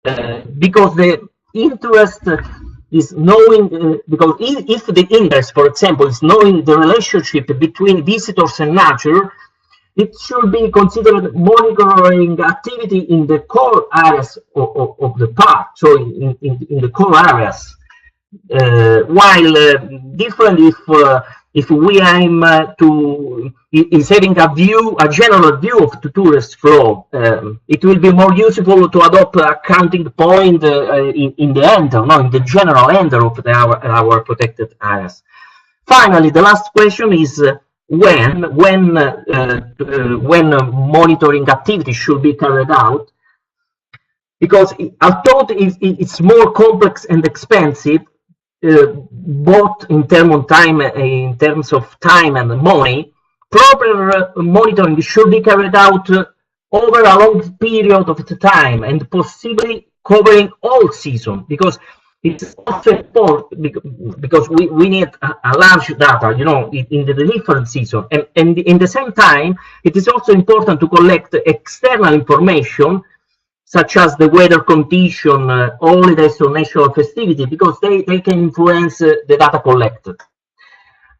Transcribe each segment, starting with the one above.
because the interest is knowing, because if the interest, for example, is knowing the relationship between visitors and nature, it should be considered monitoring activity in the core areas of the park, so in the core areas. While different if we aim is having a general view of the tourist flow, it will be more useful to adopt a counting point in the enter, no, in the general enter of our protected areas. Finally, the last question is when monitoring activity should be carried out, because although it's more complex and expensive, both in terms of time and money, proper monitoring should be carried out over a long period of the time and possibly covering all season, because it's also important because we need a large data, you know, in the different seasons, and in the same time it is also important to collect external information such as the weather condition, holidays or national festivity, because they can influence the data collected.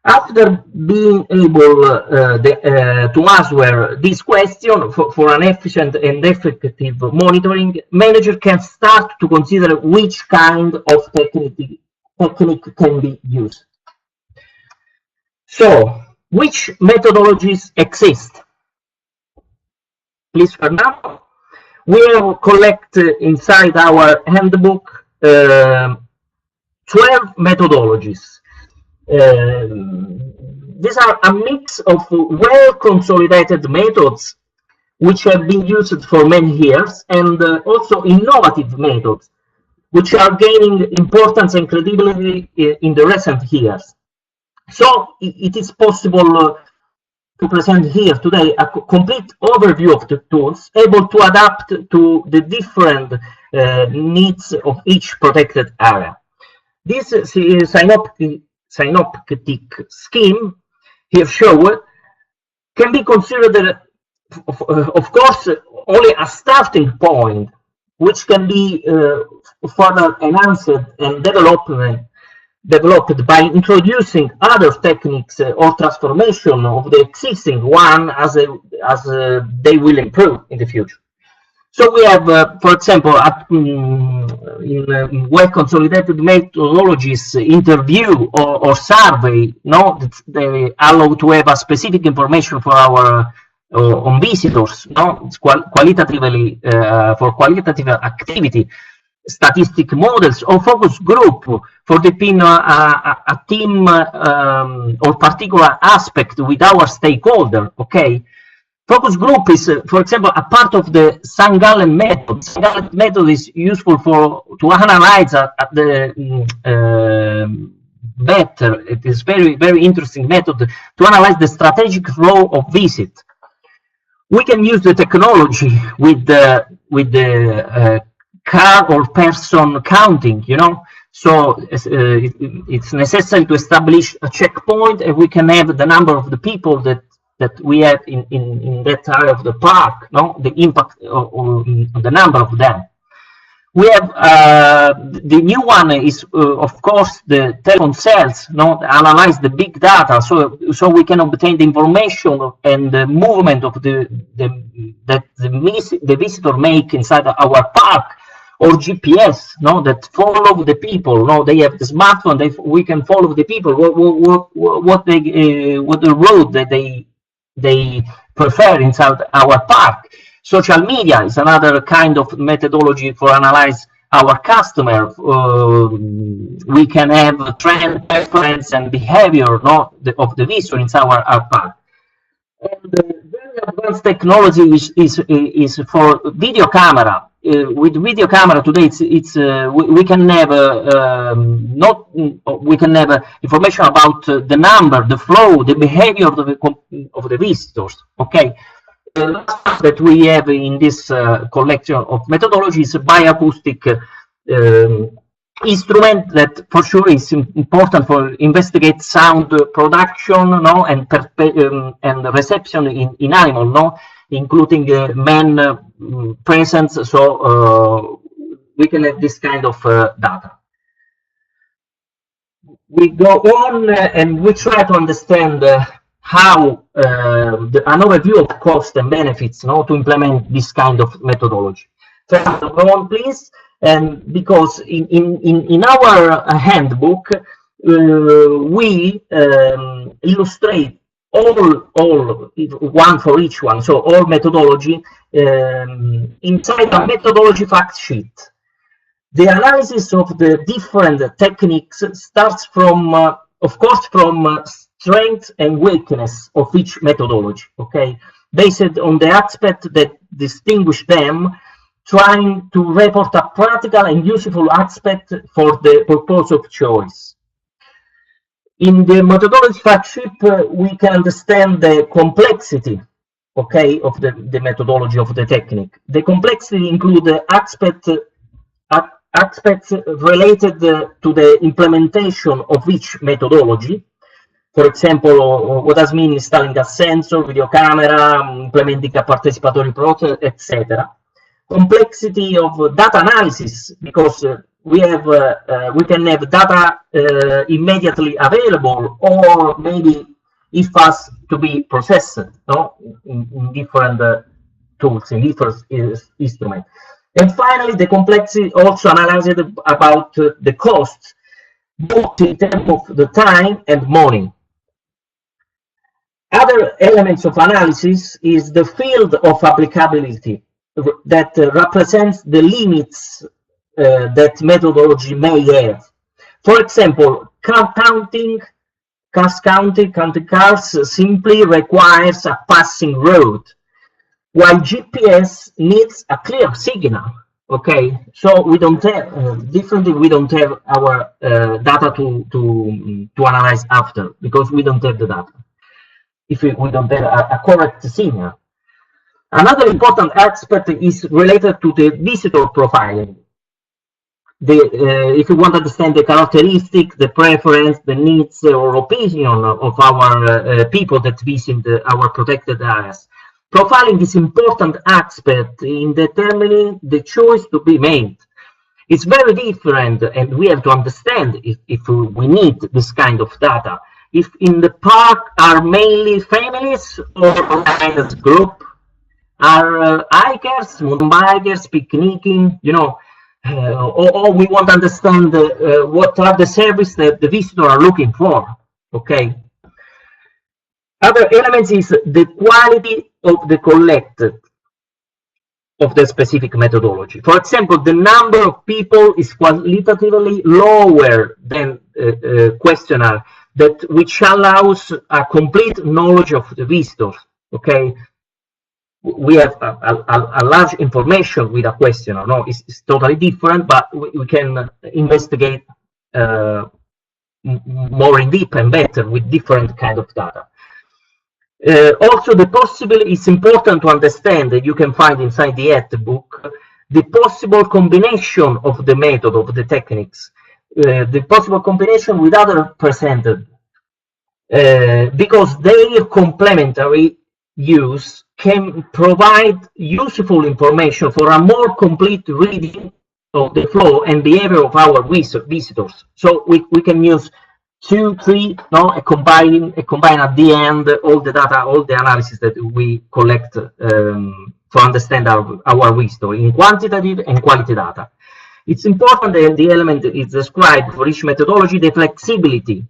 After being able to answer this question for an efficient and effective monitoring, manager can start to consider which kind of technique can be used. So, which methodologies exist? Please, Fernando. We have collected inside our handbook 12 methodologies. These are a mix of well-consolidated methods which have been used for many years, and also innovative methods which are gaining importance and credibility in the recent years. So it is possible to present here today a complete overview of the tools able to adapt to the different needs of each protected area. This synoptic scheme here shown can be considered, of course, only a starting point, which can be further enhanced and developed by introducing other techniques or transformation of the existing one as they will improve in the future. So we have, for example, in well-consolidated methodologies, interview or survey, no, they allow to have a specific information for our on visitors, no, it's qualitatively for qualitative activity. Statistic models or focus group for defining a team or particular aspect with our stakeholder. Okay, focus group is, for example, a part of the St. Gallen method. St. Gallen method is useful to analyze better. It is very interesting method to analyze the strategic flow of visit. We can use the technology with the car or person counting, you know, so it's necessary to establish a checkpoint, and we can have the number of the people that we have in that area of the park, no, the impact on the number of them. We have the new one is of course the telephone cells, no, analyze the big data, so we can obtain the information and the movement of the visitor make inside our park, or GPS, no, that follow the people. No, they have the smartphone. We can follow the people. What the road that they prefer inside our park. Social media is another kind of methodology for analyze our customer. We can have trend, preference, and behavior, no, of the visitor inside our park. And very advanced technology is for video camera. With video camera today, we can have information about the number, the flow, the behavior of the visitors. Okay, the last part that we have in this collection of methodologies is bioacoustic instrument that for sure is important for investigate sound production, no, and reception in animal, no, including man presence. So we can have this kind of data. We go on and we try to understand how an overview of cost and benefits, to implement this kind of methodology. So go on, please. And because in our handbook we illustrate all one for each one, so all methodology inside a methodology fact sheet. The analysis of the different techniques starts from, of course, from strength and weakness of each methodology, okay, based on the aspect that distinguish them, trying to report a practical and useful aspect for the purpose of choice. In the methodology fact sheet, we can understand the complexity, okay, of the methodology of the technique. The complexity includes the aspects related to the implementation of each methodology. For example, what does mean installing a sensor, video camera, implementing a participatory process, etc. Complexity of data analysis, because we can have data immediately available, or maybe it has to be processed, in different tools, in different instruments. And finally, the complexity also analyzed about the costs, both in terms of the time and money. Other elements of analysis is the field of applicability that represents the limits that methodology may have. For example, counting cars simply requires a passing road, while GPS needs a clear signal. Okay, so we don't have differently. We don't have our data to analyze after, because we don't have the data. If we don't have a correct signal. Another important aspect is related to the visitor profiling. If you want to understand the characteristic, the preference, the needs or opinion of our people that visit our protected areas, profiling is important aspect in determining the choice to be made. It's very different, and we have to understand if we need this kind of data. If in the park are mainly families or organized group, are hikers, mountain bikers, picnicking, or we want to understand what are the services that the visitors are looking for, okay? Other elements is the quality of the collected of the specific methodology. For example, the number of people is qualitatively lower than questionnaire, which allows a complete knowledge of the visitors, okay? We have a large information with a questionnaire. No, it's totally different, but we can investigate more in deep and better with different kind of data. Also, it's important to understand that you can find inside the handbook the possible combination of the method, of the techniques, the possible combination with other presented, because their complementary use can provide useful information for a more complete reading of the flow and behavior of our visitors. So we can use 2, 3, and combine at the end all the data, all the analysis that we collect to understand our visitor in quantitative and quality data. It's important that the element is described for each methodology, the flexibility,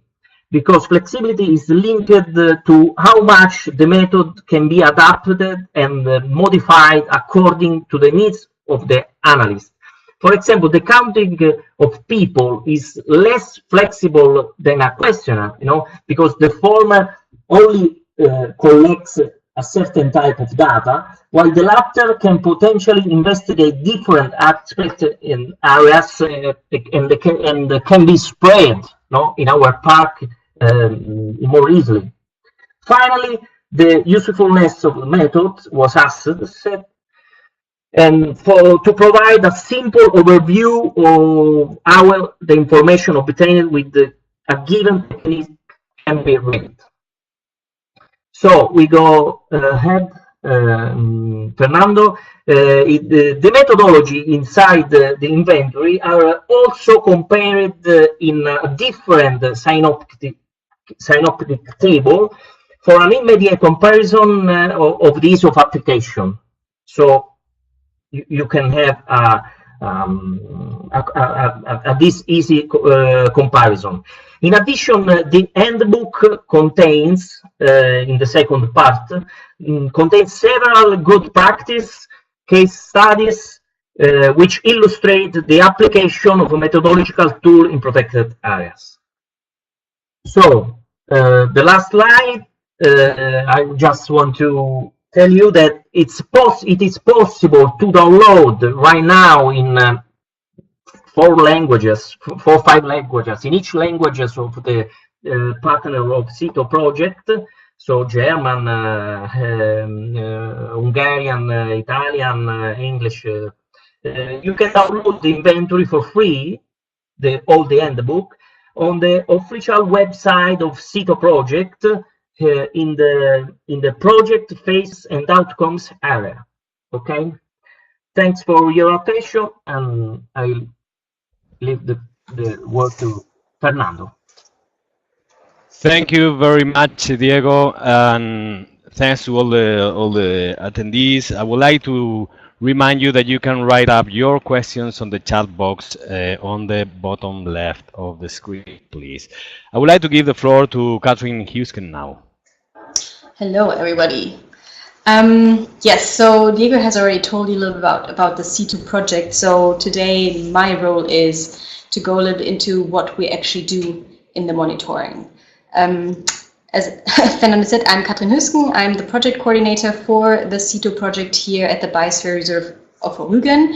because flexibility is linked to how much the method can be adapted and modified according to the needs of the analyst. For example, the counting of people is less flexible than a questionnaire, because the former only collects a certain type of data, while the latter can potentially investigate different aspects in areas and can be spread in our park more easily. Finally, the usefulness of the method was assessed, and to provide a simple overview of how the information obtained with a given technique can be read. So we go ahead Fernando, the methodology inside the inventory are also compared in a different synoptic table for an immediate comparison of these of application. So you can have this easy comparison. In addition, the handbook contains, in the second part, contains several good practice case studies which illustrate the application of a methodological tool in protected areas. So, the last slide, I just want to tell you that it is possible to download right now in 4 languages, 4 or 5 languages, in each languages of the partner of CEETO project, so German, Hungarian, Italian, English. You can download the inventory for free, all the handbook, on the official website of CEETO project in the project phase and outcomes area. Okay, thanks for your attention, and I'll leave the word to Fernando. Thank you very much, Diego, and thanks to all the attendees. I would like to remind you that you can write up your questions on the chat box on the bottom left of the screen, please. I would like to give the floor to Catherine Husken now. Hello, everybody. Yes, so Diego has already told you a little about the CEETO project. So today my role is to go a little into what we actually do in the monitoring. As Fernando said, I'm Catherine Husken. I'm the project coordinator for the CEETO project here at the Biosphere Reserve of Rügen.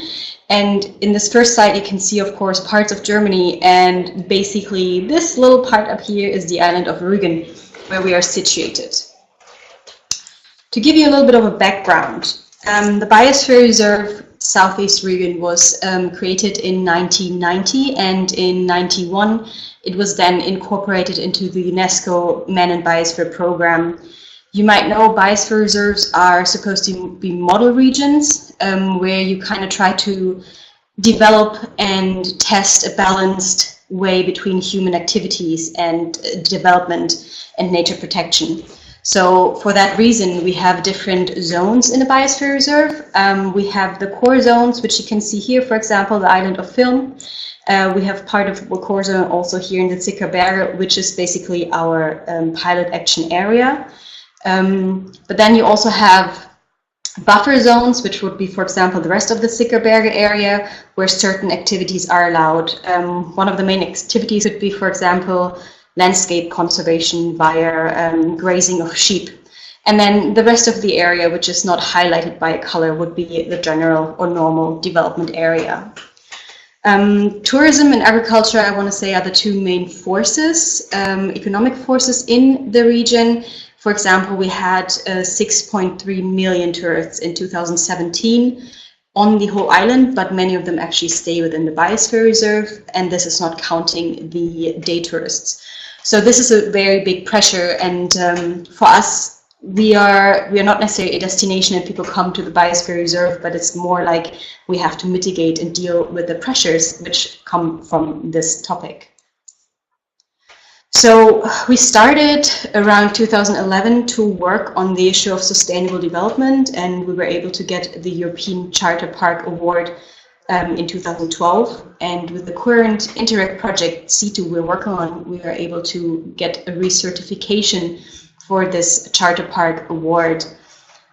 And in this first slide, you can see, of course, parts of Germany. And basically, this little part up here is the island of Rügen, where we are situated. To give you a little bit of a background, the Biosphere Reserve Southeast-Rügen was created in 1990, and in 1991 it was then incorporated into the UNESCO Man and Biosphere program. You might know biosphere reserves are supposed to be model regions where you kind of try to develop and test a balanced way between human activities and development and nature protection. So for that reason, we have different zones in the Biosphere Reserve. We have the core zones, which you can see here, for example, the island of Film. We have part of the core zone also here in the Tzoumerka, which is basically our pilot action area. But then you also have buffer zones, which would be, for example, the rest of the Tzoumerka area, where certain activities are allowed. One of the main activities would be, for example, landscape conservation via grazing of sheep. And then the rest of the area, which is not highlighted by a color, would be the general or normal development area. Tourism and agriculture, I want to say, are the two main forces, economic forces in the region. For example, we had 6.3 million tourists in 2017 on the whole island, but many of them actually stay within the Biosphere Reserve, and this is not counting the day tourists. So this is a very big pressure, and for us, we are not necessarily a destination and people come to the Biosphere Reserve, but it's more like we have to mitigate and deal with the pressures which come from this topic. So we started around 2011 to work on the issue of sustainable development, and we were able to get the European Charter Park Award in 2012, and with the current Interreg project CEETO we're working on, we are able to get a recertification for this Charter Park Award.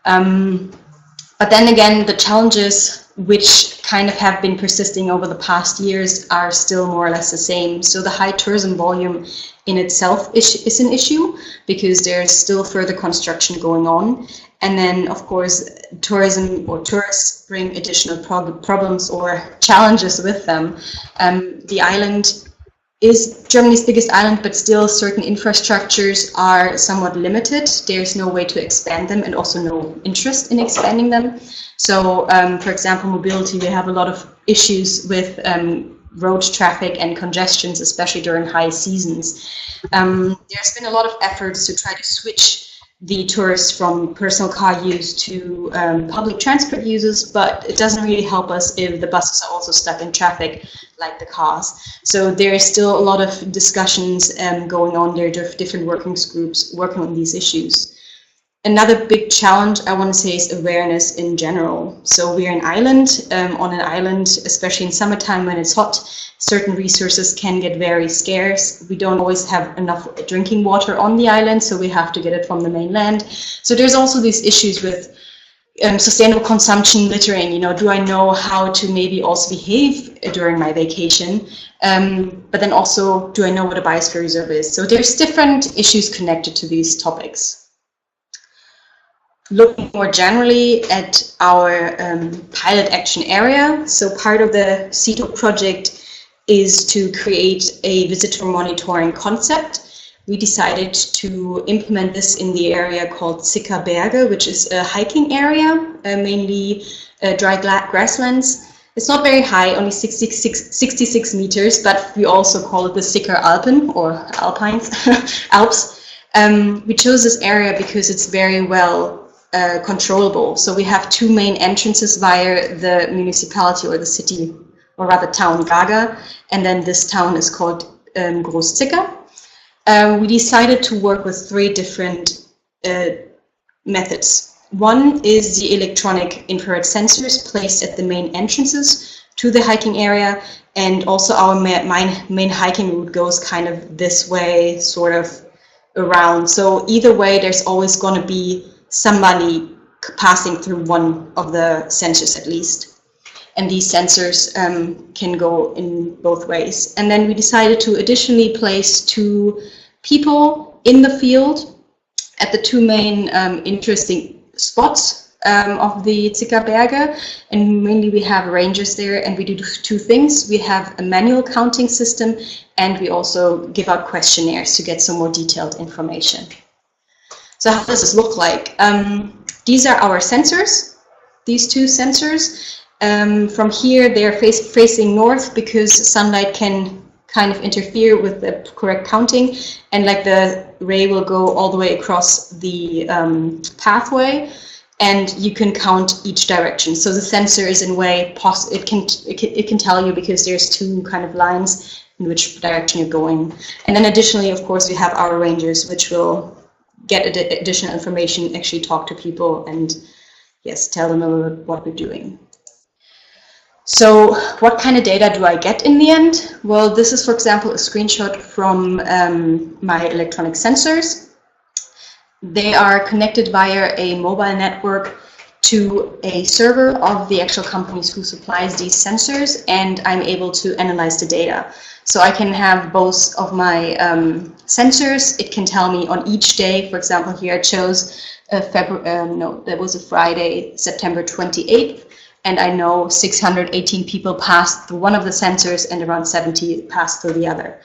But then again, the challenges which kind of have been persisting over the past years are still more or less the same. So the high tourism volume in itself is an issue because there's still further construction going on. And then, of course, tourism or tourists bring additional problems or challenges with them. The island is Germany's biggest island, but still certain infrastructures are somewhat limited. There's no way to expand them and also no interest in expanding them. So, for example, mobility, we have a lot of issues with road traffic and congestions, especially during high seasons. There's been a lot of efforts to try to switch the tourists from personal car use to public transport users, but it doesn't really help us if the buses are also stuck in traffic like the cars. So there is still a lot of discussions going on there, different working groups working on these issues. Another big challenge, I want to say, is awareness in general. So we're an island. On an island, especially in summertime when it's hot, certain resources can get very scarce. We don't always have enough drinking water on the island, so we have to get it from the mainland. So there's also these issues with sustainable consumption, littering. You know, do I know how to maybe also behave during my vacation? But then also, do I know what a biosphere reserve is? So there's different issues connected to these topics. Looking more generally at our pilot action area, so part of the CEETO project is to create a visitor monitoring concept. We decided to implement this in the area called Tzoumerka, which is a hiking area, mainly dry grasslands. It's not very high, only 66 meters, but we also call it the Sicker Alpen, or Alpines, Alps. We chose this area because it's very well controllable. So we have two main entrances via the municipality or the city, or rather town, Gaga, and then this town is called Groß-Zicker. We decided to work with three different methods. One is the electronic infrared sensors placed at the main entrances to the hiking area, and also our main hiking route goes kind of this way, sort of around. So either way, there's always going to be somebody passing through one of the sensors at least. And these sensors can go in both ways. And then we decided to additionally place two people in the field at the two main interesting spots of the Tzoumerka. And mainly we have rangers there, and we do two things. We have a manual counting system, and we also give out questionnaires to get some more detailed information. So how does this look like? These are our sensors, these two sensors. From here, they're facing north because sunlight can kind of interfere with the correct counting, and like the ray will go all the way across the pathway, and you can count each direction. So the sensor is in a way, it can tell you because there's two kind of lines in which direction you're going. And then additionally, of course, we have our rangers, which will get additional information, actually talk to people, and yes, tell them a little bit what we're doing. So what kind of data do I get in the end? Well, this is, for example, a screenshot from my electronic sensors. They are connected via a mobile network to a server of the actual companies who supplies these sensors, and I'm able to analyze the data. So I can have both of my sensors. It can tell me on each day, for example, here I chose that was a Friday, September 28th, and I know 618 people passed through one of the sensors and around 70 passed through the other.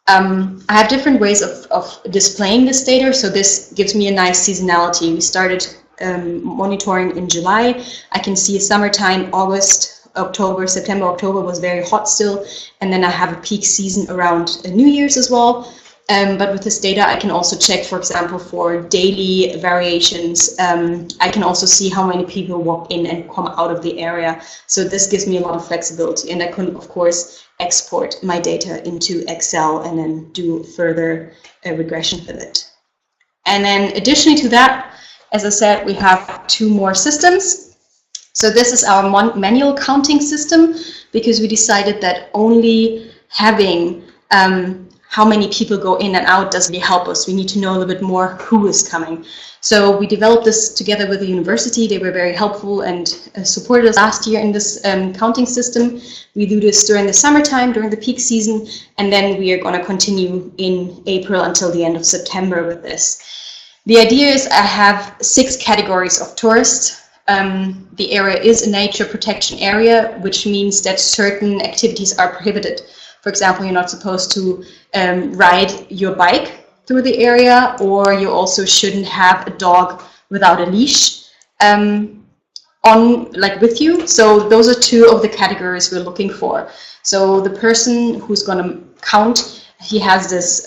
I have different ways of displaying this data, so this gives me a nice seasonality. We started monitoring in July. I can see summertime, August, October, September, October was very hot still, and then I have a peak season around New Year's as well. But with this data, I can also check, for example, for daily variations. I can also see how many people walk in and come out of the area. So this gives me a lot of flexibility, and I can, of course, export my data into Excel and then do further regression with it. And then additionally to that, as I said, we have two more systems. So this is our manual counting system, because we decided that only having how many people go in and out doesn't really help us. We need to know a little bit more who is coming. So we developed this together with the university. They were very helpful and supported us last year in this counting system. We do this during the summertime, during the peak season, and then we are going to continue in April until the end of September with this. The idea is I have 6 categories of tourists. The area is a nature protection area, which means that certain activities are prohibited. For example, you're not supposed to ride your bike through the area, or you also shouldn't have a dog without a leash with you. So those are 2 of the categories we're looking for. So the person who's going to count, he has this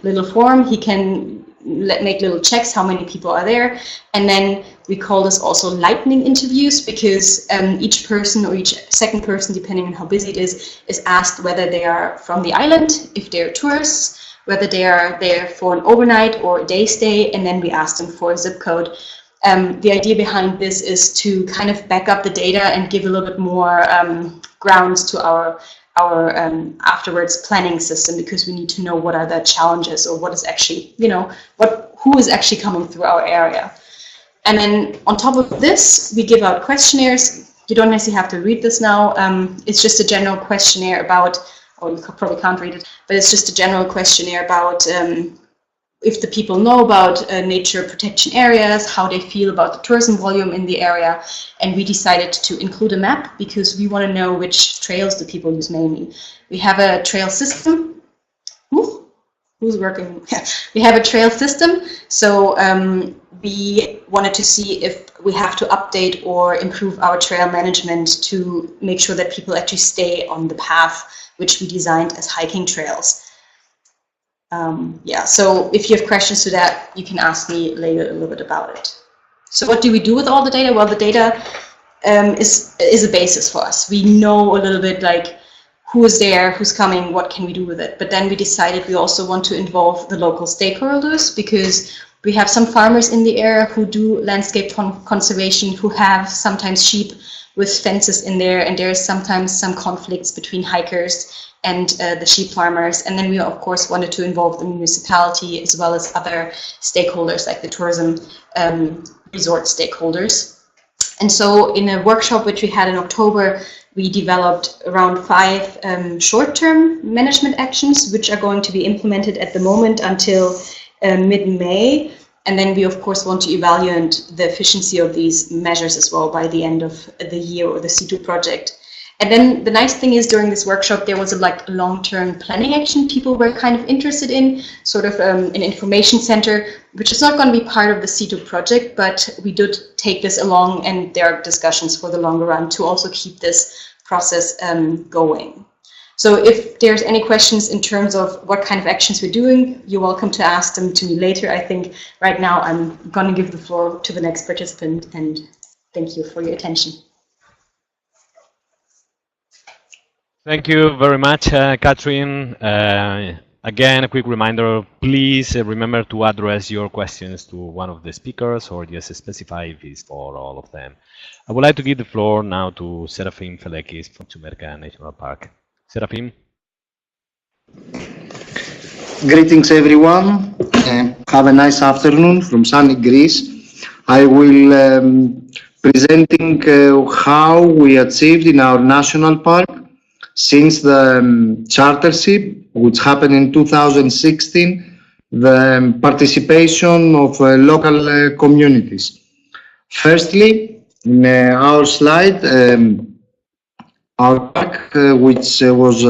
little form. He can make little checks how many people are there. And then we call this also lightning interviews, because each person or each second person, depending on how busy it is asked whether they are from the island, if they're tourists, whether they are there for an overnight or a day stay, and then we ask them for a zip code. The idea behind this is to kind of back up the data and give a little bit more grounds to our afterwards planning system, because we need to know what are the challenges, or what is actually, who is actually coming through our area. And then on top of this, we give out questionnaires. You don't necessarily have to read this now. It's just a general questionnaire about, or you probably can't read it, but it's just a general questionnaire about if the people know about nature protection areas, how they feel about the tourism volume in the area. And we decided to include a map because we want to know which trails the people use mainly. We have a trail system. Who's working? We have a trail system. So we wanted to see if we have to update or improve our trail management to make sure that people actually stay on the path which we designed as hiking trails. So if you have questions to that, you can ask me later a little bit about it. So what do we do with all the data? Well, the data is a basis for us. We know a little bit like who is there, who's coming, what can we do with it. But then we decided we also want to involve the local stakeholders, because we have some farmers in the area who do landscape conservation, who have sometimes sheep with fences in there, and there is sometimes some conflicts between hikers and the sheep farmers. And then we of course wanted to involve the municipality as well as other stakeholders like the tourism resort stakeholders. And so in a workshop which we had in October, we developed around 5 short-term management actions which are going to be implemented at the moment until mid-May. And then we of course want to evaluate the efficiency of these measures as well by the end of the year, or the CEETO project. And then the nice thing is, during this workshop, there was a long-term planning action people were kind of interested in, sort of an information center, which is not going to be part of the CEETO project, but we did take this along, and there are discussions for the longer run to also keep this process going. So if there's any questions in terms of what kind of actions we're doing, you're welcome to ask them to me later. I think right now I'm going to give the floor to the next participant, and thank you for your attention. Thank you very much, Catherine. Again, a quick reminder, please remember to address your questions to one of the speakers, or just specify if it's for all of them. I would like to give the floor now to Serafim Felekis from Tzoumerka National Park. Serafim. Greetings, everyone. Have a nice afternoon from sunny Greece. I will presenting how we achieved in our national park since the chartership, which happened in 2016, the participation of local communities. Firstly, in our slide, our park, which was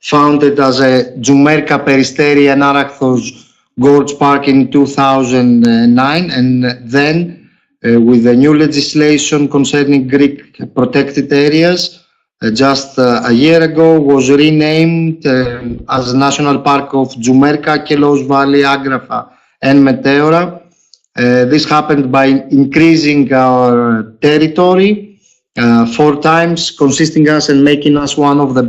founded as a Tzoumerka Peristeri and Acheloos Gorge Park in 2009, and then with the new legislation concerning Greek protected areas, just a year ago was renamed as National Park of Tzoumerka, Acheloos Valley, Agrafa and Meteora. This happened by increasing our territory 4 times, consisting us and making us one of the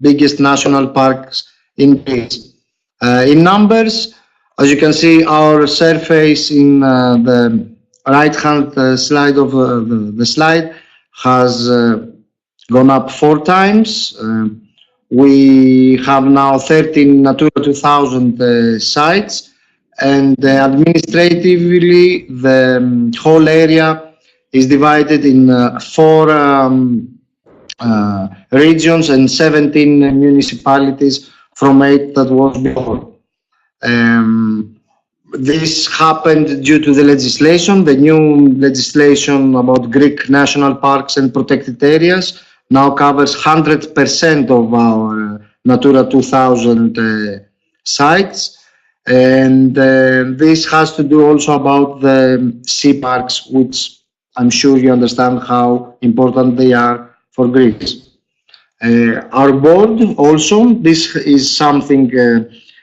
biggest national parks in Greece. In numbers, as you can see, our surface in the right-hand side of the slide has gone up 4 times. We have now 13 Natura 2000 sites, and administratively the whole area is divided in 4 regions and 17 municipalities from 8 that was before. This happened due to the legislation. The new legislation about Greek national parks and protected areas now covers 100% of our Natura 2000 sites. And this has to do also about the sea parks, which I'm sure you understand how important they are for Greece. Our board also, this is something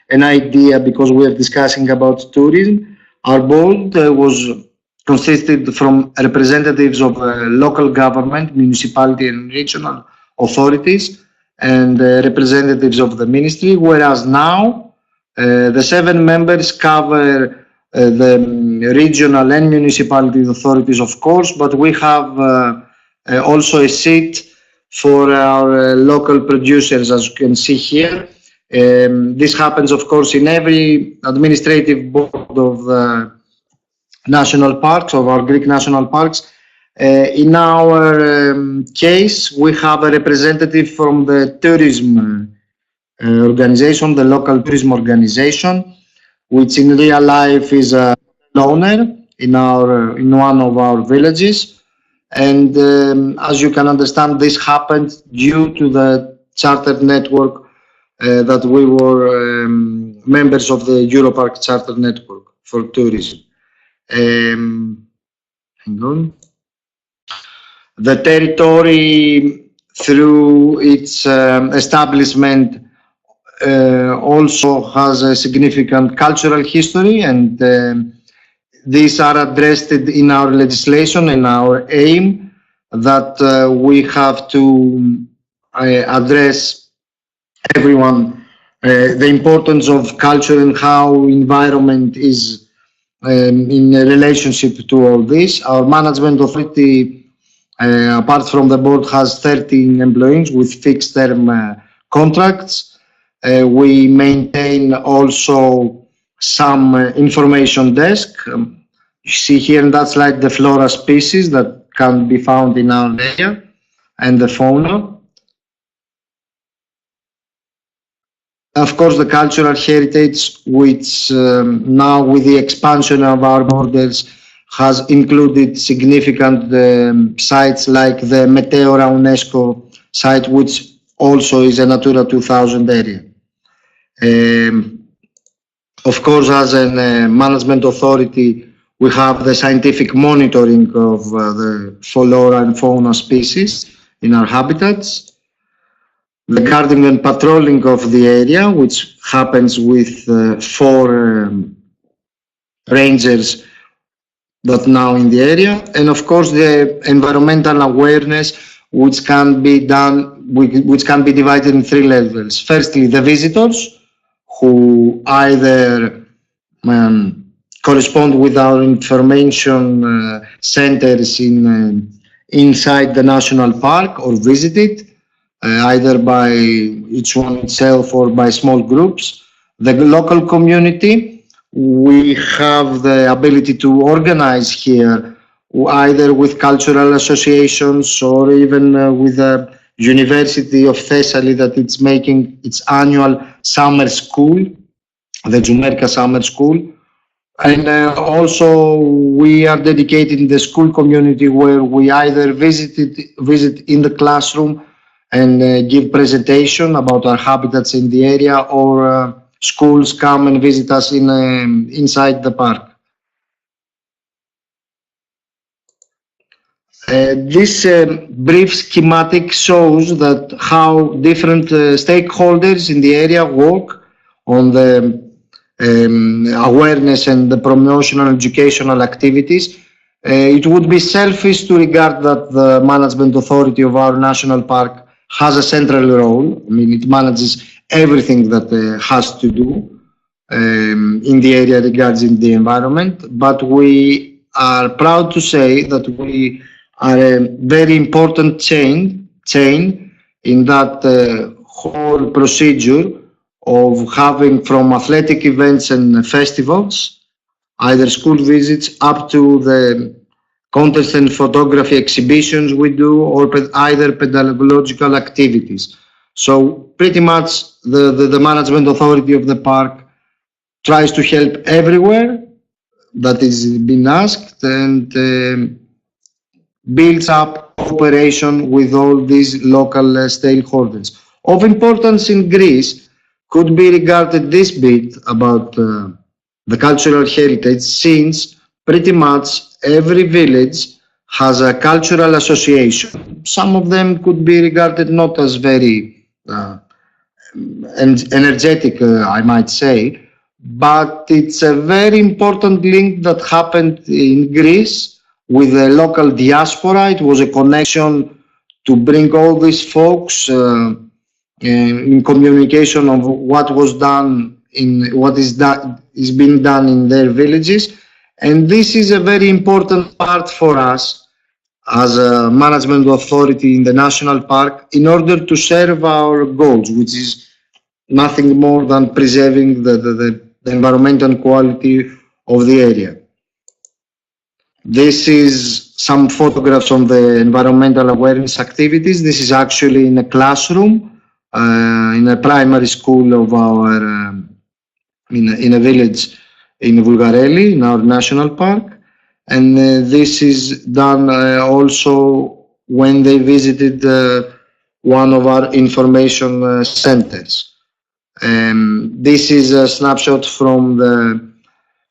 an idea, because we are discussing about tourism. Our board was consisted from representatives of local government, municipality and regional authorities, and representatives of the ministry, whereas now the 7 members cover the regional and municipality authorities, of course, but we have also a seat for our local producers, as you can see here. This happens, of course, in every administrative board of the national parks, of our Greek national parks. In our case, we have a representative from the tourism organization, the local tourism organization, which in real life is a owner in one of our villages. And as you can understand, this happened due to the chartered network that we were members of the Europark Charter Network for tourism. Hang on. The territory, through its establishment, also has a significant cultural history, and these are addressed in our legislation and our aim that we have to address everyone, the importance of culture and how environment is in relationship to all this. Our management authority, apart from the board, has 13 employees with fixed term contracts. We maintain also some information desk. You see here in that slide the flora species that can be found in our area and the fauna. Of course, the cultural heritage, which now with the expansion of our borders has included significant sites like the Meteora UNESCO site, which also is a Natura 2000 area. Of course, as a management authority, we have the scientific monitoring of the flora and fauna species in our habitats, the guarding and patrolling of the area, which happens with 4 rangers that now in the area, and of course the environmental awareness, which can be divided in 3 levels. Firstly, the visitors, who either correspond with our information centers inside the national park or visit it, either by each one itself or by small groups. The local community, we have the ability to organize here, either with cultural associations or even with the University of Thessaly, that it's making its annual summer school, the Tzoumerka summer school. And also we are dedicated in the school community, where we either visit in the classroom and give presentation about our habitats in the area, or schools come and visit us inside the park. This brief schematic shows that how different stakeholders in the area work on the awareness and the promotional educational activities. It would be selfish to regard that the management authority of our national park has a central role. I mean, it manages everything that has to do in the area regarding the environment, but we are proud to say that we are a very important chain in that whole procedure of having, from athletic events and festivals, either school visits, up to the contest and photography exhibitions we do, or either pedagogical activities. So pretty much the management authority of the park tries to help everywhere that is being asked, and builds up cooperation with all these local stakeholders. Of importance in Greece could be regarded this bit about the cultural heritage, since pretty much every village has a cultural association. Some of them could be regarded not as very and energetic, I might say. But it's a very important link that happened in Greece with the local diaspora. It was a connection to bring all these folks in communication of what was done in what is being done in their villages. And this is a very important part for us as a management authority in the national park in order to serve our goals, which is nothing more than preserving the environmental quality of the area. This is some photographs on the environmental awareness activities. This is actually in a classroom in a primary school of our in a village in Vulgareli, in our national park. And this is done also when they visited one of our information centers. This is a snapshot from the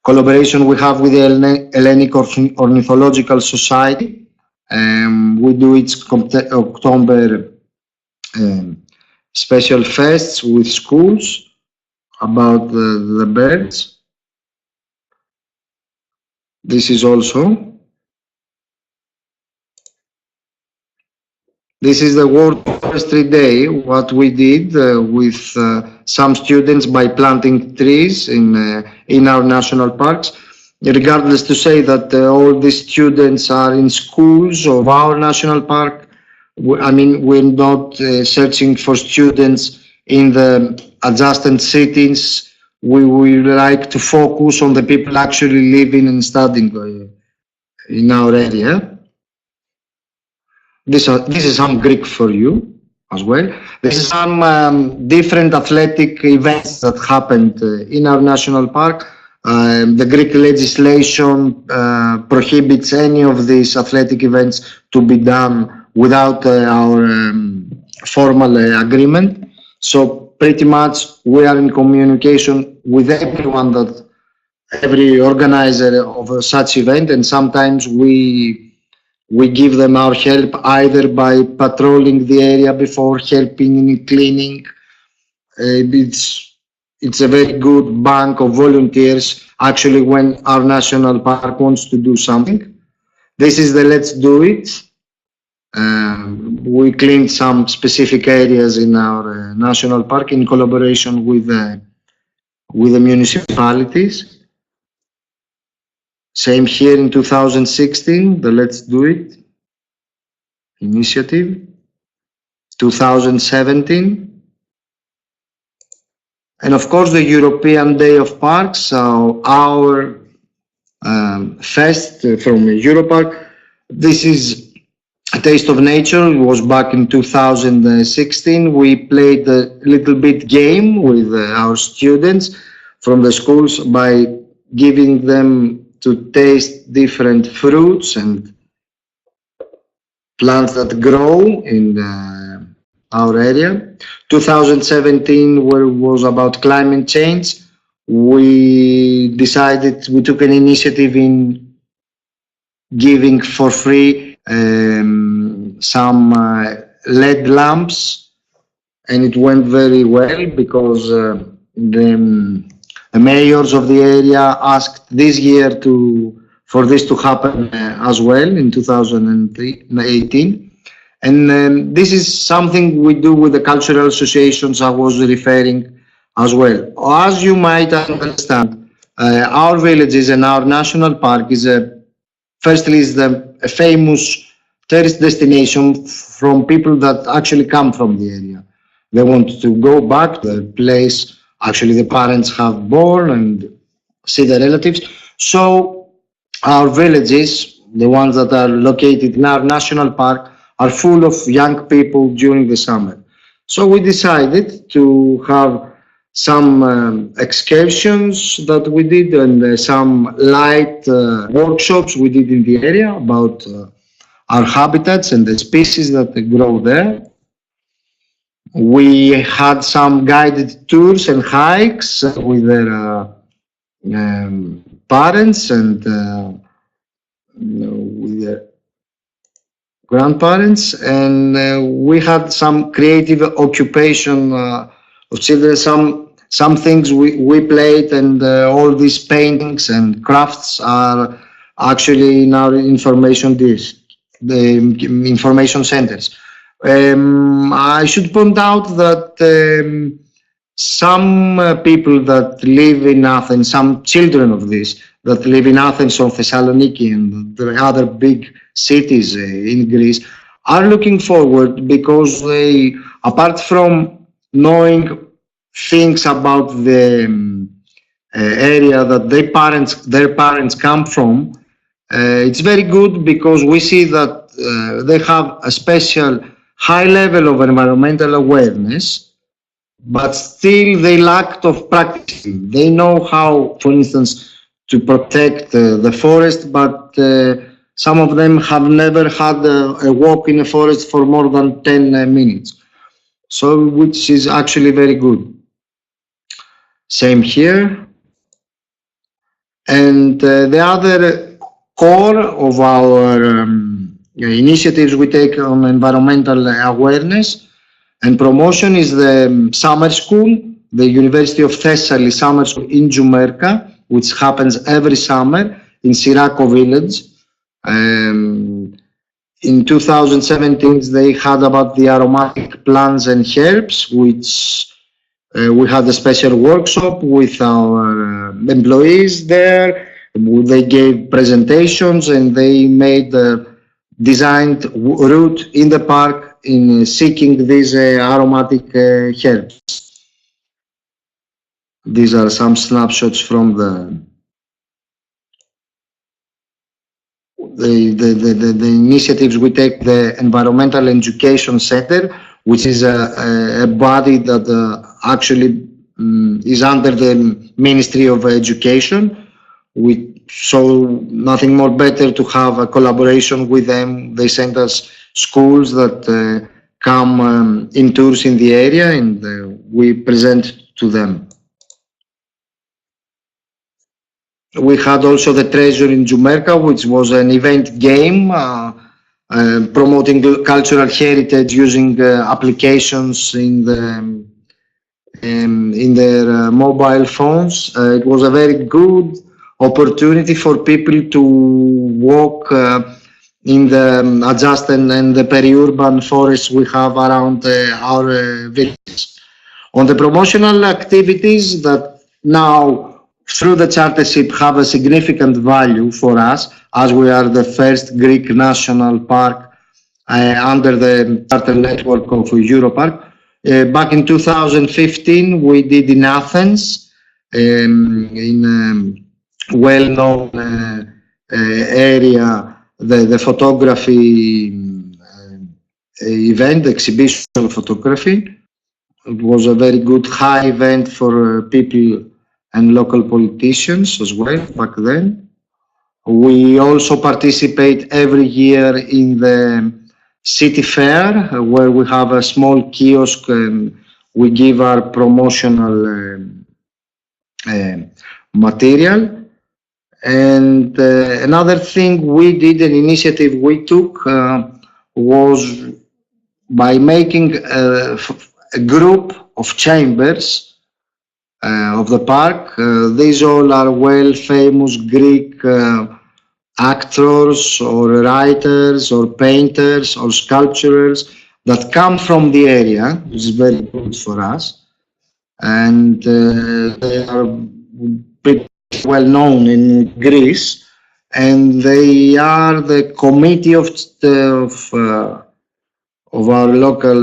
collaboration we have with the Hellenic Ornithological Society. We do its October special fests with schools about the birds. This is the World Forestry Day, what we did with some students by planting trees in our national parks. Regardless to say that all the students are in schools of our national park, I mean, we're not searching for students in the adjacent cities. We would like to focus on the people actually living and studying in our area. This is some Greek for you as well. This is some different athletic events that happened in our national park. The Greek legislation prohibits any of these athletic events to be done without our formal agreement. So pretty much we are in communication with everyone, every organizer of such event, and sometimes we give them our help either by patrolling the area before helping in cleaning. It's a very good bank of volunteers actually when our national park wants to do something. This is the Let's Do It. We cleaned some specific areas in our national park in collaboration with the municipalities. Same here in 2016, the Let's Do It initiative. 2017. And of course, the European Day of Parks, our fest from Europark. This is a Taste of Nature. It was back in 2016. We played a little bit game with our students from the schools by giving them to taste different fruits and plants that grow in our area. 2017 was about climate change. We took an initiative in giving for free some LED lamps, and it went very well because the mayors of the area asked this year for this to happen as well in 2018. And this is something we do with the cultural associations I was referring as well. As you might understand, our villages and our national park is firstly is a famous tourist destination from people that actually come from the area. They want to go back to the place actually the parents have born and see their relatives. So our villages, the ones that are located in our national park, are full of young people during the summer. So we decided to have some excursions that we did and some light workshops we did in the area about our habitats and the species that grow there. We had some guided tours and hikes with their parents and with their grandparents, and we had some creative occupation of children. Some things we played, and all these paintings and crafts are actually in our information disk, the information centers. I should point out that some people that live in Athens, some children of this that live in Athens or Thessaloniki and the other big cities in Greece, are looking forward because they, apart from knowing things about the area that their parents come from, it's very good because we see that they have a special high level of environmental awareness, but still they lack of practicing. They know how, for instance, to protect the forest, but some of them have never had a walk in a forest for more than 10 minutes. So, which is actually very good. Same here. And the other core of our initiatives we take on environmental awareness and promotion is the summer school, the University of Thessaly Summer School in Tzoumerka, which happens every summer in Sirako village. In 2017, they had about the aromatic plants and herbs, which we had a special workshop with our employees there. They gave presentations and they made designed route in the park in seeking these aromatic herbs. These are some snapshots from the initiatives we take. The Environmental Education Center, which is a body that actually is under the Ministry of Education. So nothing more better to have a collaboration with them. They send us schools that come in tours in the area, and we present to them. We had also the Treasure in Tzoumerka, which was an event game promoting cultural heritage using applications in their mobile phones. It was a very good opportunity for people to walk in the adjacent and the peri-urban forests we have around our village. On the promotional activities that now through the chartership have a significant value for us, as we are the first Greek national park under the charter network of Europark. Back in 2015, we did in Athens, in a well-known area, the photography event, exhibition of photography. It was a very good high event for people and local politicians as well back then. We also participate every year in the city fair, where we have a small kiosk and we give our promotional material. And another thing we did, an initiative we took, was by making a group of chambers of the park. These all are well famous Greek actors or writers or painters or sculptors that come from the area, which is very good for us. And they are pretty well known in Greece, and they are the committee of our local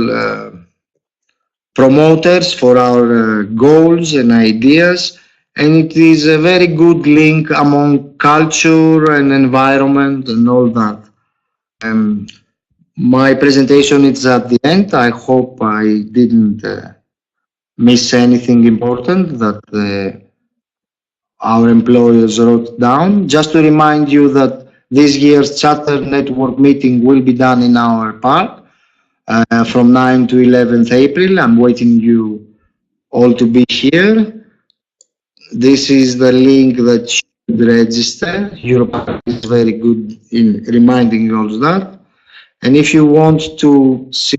promoters for our goals and ideas, and it is a very good link among culture and environment and all that. My presentation is at the end. I hope I didn't miss anything important that our employers wrote down. Just to remind you that this year's charter network meeting will be done in our park from 9 to 11th April. I'm waiting you all to be here. This is the link that should register. Europe is very good in reminding you of that. And if you want to see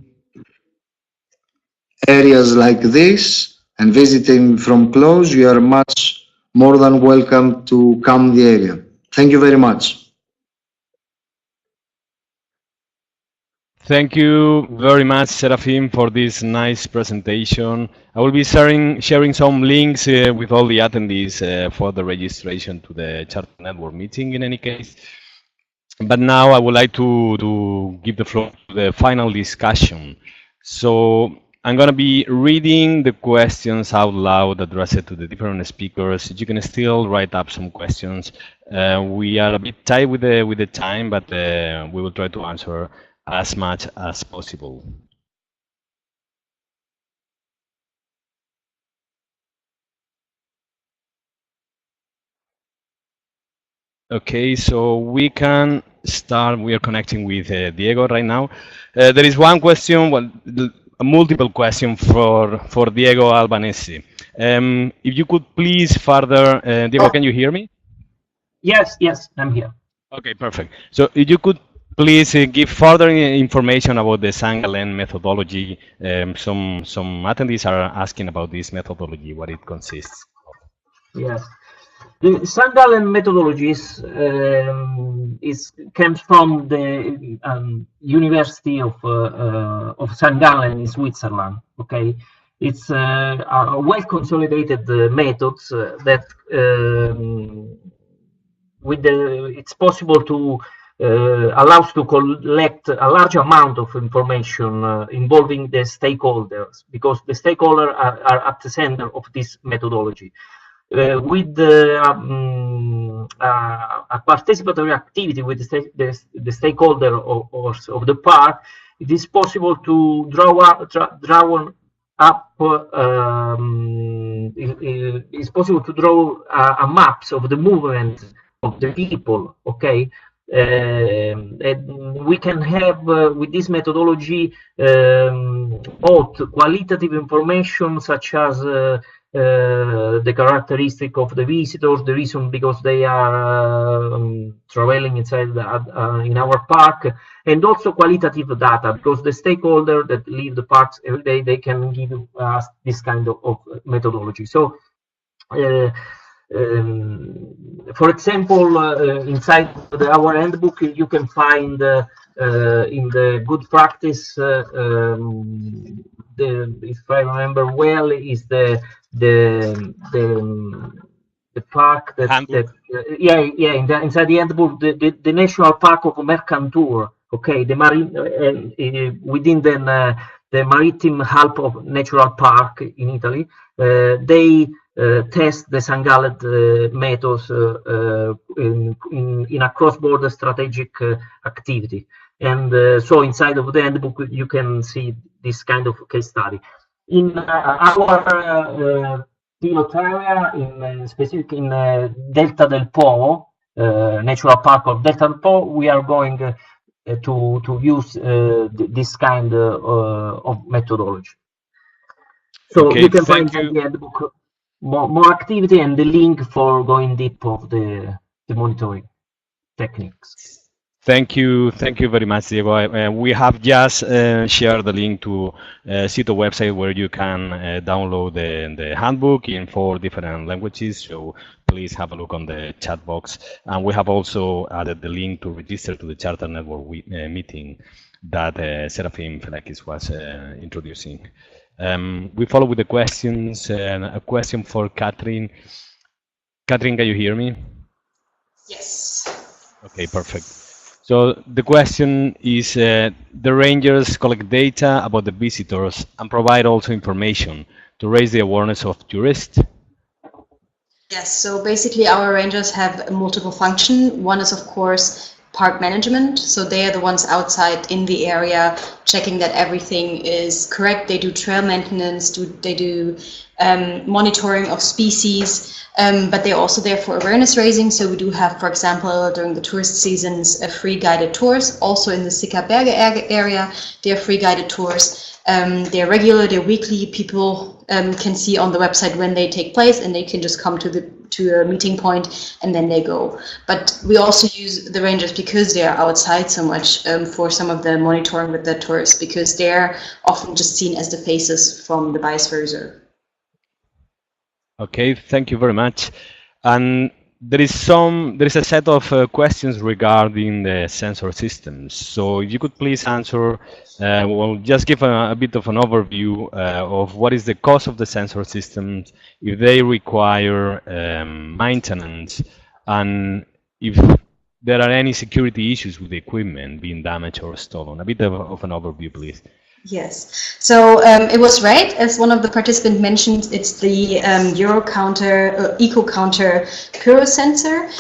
areas like this, and visiting from close, you are much more than welcome to come the area. Thank you very much. Thank you very much, Serafim, for this nice presentation. I will be sharing some links with all the attendees for the registration to the Charter Network meeting in any case. But now I would like to give the floor to the final discussion. So I'm going to be reading the questions out loud addressed to the different speakers. You can still write up some questions. We are a bit tight with the time, but we will try to answer as much as possible. Okay, so we can start. We are connecting with Diego right now. There is one question, well, a multiple question for Diego Albanese. If you could please further, Diego, can you hear me? Yes, I'm here. Okay, perfect. So if you could please give further information about the Saint-Gallen methodology. Some attendees are asking about this methodology, what it consists of. Yes. The Saint-Gallen methodology comes from the University of St. Gallen in Switzerland. Okay, it's a well-consolidated methods that it's possible to allows to collect a large amount of information involving the stakeholders, because the stakeholders are at the center of this methodology. With a participatory activity with the stakeholder of the park, it is possible to draw a maps of the movement of the people. Okay. And we can have with this methodology both qualitative information such as the characteristic of the visitors, the reason because they are traveling inside in our park, and also qualitative data, because the stakeholder that leave the parks every day, they can give us this kind of methodology. So for example, inside our handbook, you can find in the good practice, if I remember well, is the park that inside the handbook, the national park of Mercantour. Okay, the marine within the maritime Alp of Natural Park in Italy, they test the St. Gallen methods in a cross-border strategic activity. And so inside of the handbook, you can see this kind of case study. In our pilot area, specific in Delta del Po, Natural Park of Delta del Po, we are going to use this kind of methodology. So okay, you can find in the handbook more activity and the link for going deep of the monitoring techniques. Thank you very much, Diego. We have just shared the link to CEETO website where you can download the handbook in 4 different languages. So please have a look on the chat box. And we have also added the link to register to the Charter Network meeting that Serafim Felakis was introducing. We follow with the questions. A question for Catherine. Catherine, can you hear me? Yes. Okay, perfect. So the question is, the rangers collect data about the visitors and provide also information to raise the awareness of tourists? Yes, so basically our rangers have multiple functions. One is, of course, park management. So they are the ones outside in the area checking that everything is correct. They do trail maintenance, they do monitoring of species, but they're also there for awareness raising. So we do have, for example, during the tourist seasons, free guided tours. Also in the Sickerberge area, there are free guided tours. They're regular, they're weekly. People can see on the website when they take place, and they can just come to a meeting point and then they go. But we also use the rangers because they are outside so much for some of the monitoring with the tourists, because they're often just seen as the faces from the Biosphere Reserve. Okay, thank you very much. And there is a set of questions regarding the sensor systems. So if you could please answer, well, just give a bit of an overview of what is the cost of the sensor systems, if they require maintenance, and if there are any security issues with the equipment being damaged or stolen. A bit of an overview, please. Yes, so it was right, as one of the participants mentioned, it's the Eco Counter Pyro sensor.